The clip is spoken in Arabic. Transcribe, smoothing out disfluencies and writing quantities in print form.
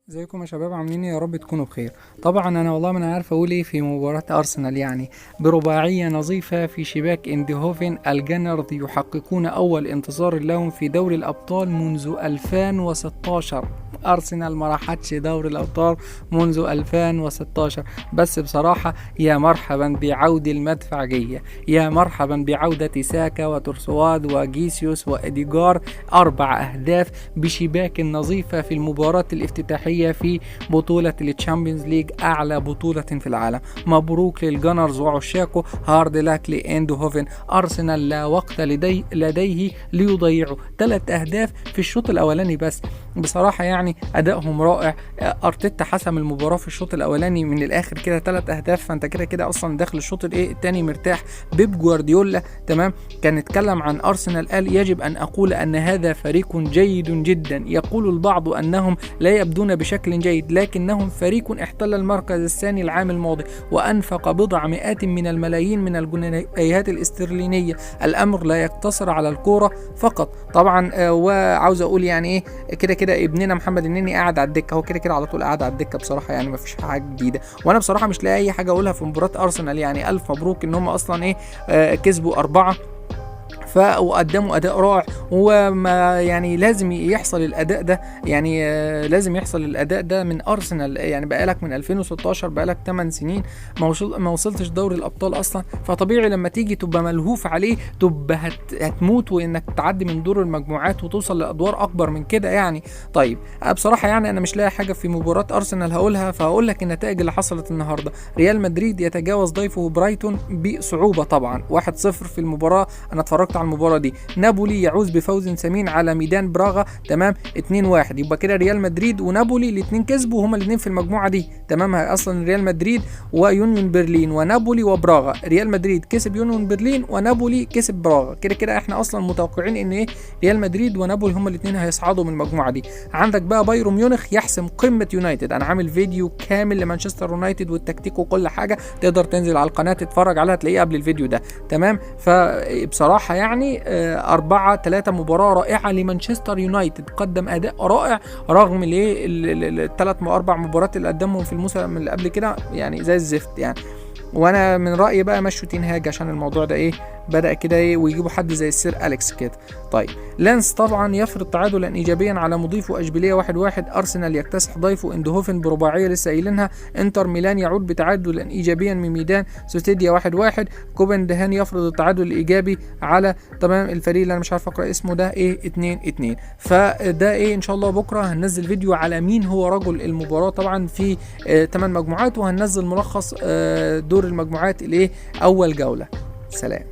ازيكم يا شباب؟ عاملين ايه؟ يا رب تكونوا بخير. طبعا انا والله ما انا عارف اقول ايه في مباراة ارسنال، يعني برباعية نظيفة في شباك اندهوفن. الجنرز يحققون اول انتصار لهم في دوري الابطال منذ 2016. ارسنال ما راحتش دوري الابطال منذ 2016. بس بصراحة يا مرحبا بعودة المدفعجية، يا مرحبا بعودة ساكا وترسواد وجيسيوس واديجار. 4 اهداف بشباك نظيفة في المباراة الافتتاحية في بطولة التشامبيونز ليج، أعلى بطولة في العالم. مبروك للجنرز وعشاقه، هارد لاك لإندهوفن. أرسنال لا وقت لديه ليضيعوا 3 أهداف في الشوط الأولاني بس. بصراحة يعني أدائهم رائع. أرتيتا حسم المباراة في الشوط الأولاني من الآخر كده 3 أهداف، فأنت كده أصلا داخل الشوط الثاني مرتاح. بيب جوارديولا تمام كان اتكلم عن أرسنال، قال يجب أن أقول أن هذا فريق جيد جدا. يقول البعض أنهم لا يبدون بشكل جيد، لكنهم فريق احتل المركز الثاني العام الماضي وأنفق بضع مئات من الملايين من الجنيهات الاسترلينية. الأمر لا يقتصر على الكورة فقط. طبعا وعاوز أقول يعني إيه، كده ابننا محمد النني قاعد على الدكة، هو كده على طول قاعد على الدكة. بصراحة يعني مفيش حاجة جديدة، وأنا بصراحة مش لاقي أي حاجة أقولها في مباراة أرسنال. يعني ألف مبروك إن هم أصلا إيه كسبوا 4 وقدموا اداء رائع. وما يعني لازم يحصل الاداء ده، يعني لازم يحصل الاداء ده من ارسنال. يعني بقالك من 2016 بقالك 8 سنين ما وصلتش دوري الابطال اصلا، فطبيعي لما تيجي تبقى ملهوف عليه تبقى هتموت وانك تعدي من دور المجموعات وتوصل لادوار اكبر من كده يعني. طيب بصراحه يعني انا مش لاقي حاجه في مباراه ارسنال هقولها، فهقول لك النتائج اللي حصلت النهارده. ريال مدريد يتجاوز ضيفه برايتون بصعوبه طبعا 1-0 في المباراه. انا اتفرجت على المباراه دي. نابولي يعوز بفوز ثمين على ميدان براغا تمام 2-1. يبقى كده ريال مدريد ونابولي الاثنين كسبوا، هما الاثنين في المجموعه دي تمام. اصلا ريال مدريد ويونيون برلين ونابولي وبراغا. ريال مدريد كسب يونيون برلين ونابولي كسب براغا. كده احنا اصلا متوقعين ان ايه ريال مدريد ونابولي هما الاثنين هيصعدوا من المجموعه دي. عندك بقى بايرن ميونخ يحسم قمه يونايتد. انا عامل فيديو كامل لمانشستر يونايتد والتكتيك وكل حاجه، تقدر تنزل على القناه تتفرج عليها تلاقيه قبل الفيديو ده تمام. فبصراحه يعني 4-3 مباراة رائعة لمانشستر يونايتد، قدم أداء رائع رغم الثلاث أو 4 مباريات اللي قدمهم في الموسم اللي قبل كده يعني زي الزفت يعني. وانا من رايي بقى مشوا تنهاج عشان الموضوع ده ايه بدأ كده ايه، ويجيبوا حد زي السير أليكس كده. طيب لانس طبعا يفرض تعادلا ايجابيا على مضيفه اشبيليه 1-1. ارسنال يكتسح ضيفه اندهوفن برباعيه لسه قايلينها. انتر ميلان يعود بتعادلا ايجابيا من ميدان سوستيديا 1-1. كوبنهاجن يفرض التعادل الايجابي على تمام الفريق اللي انا مش عارف اقرا اسمه ده ايه 2-2. فده ايه ان شاء الله بكره هننزل فيديو على مين هو رجل المباراه طبعا في 8 مجموعات، وهننزل ملخص دور المجموعات الايه اول جوله. سلام.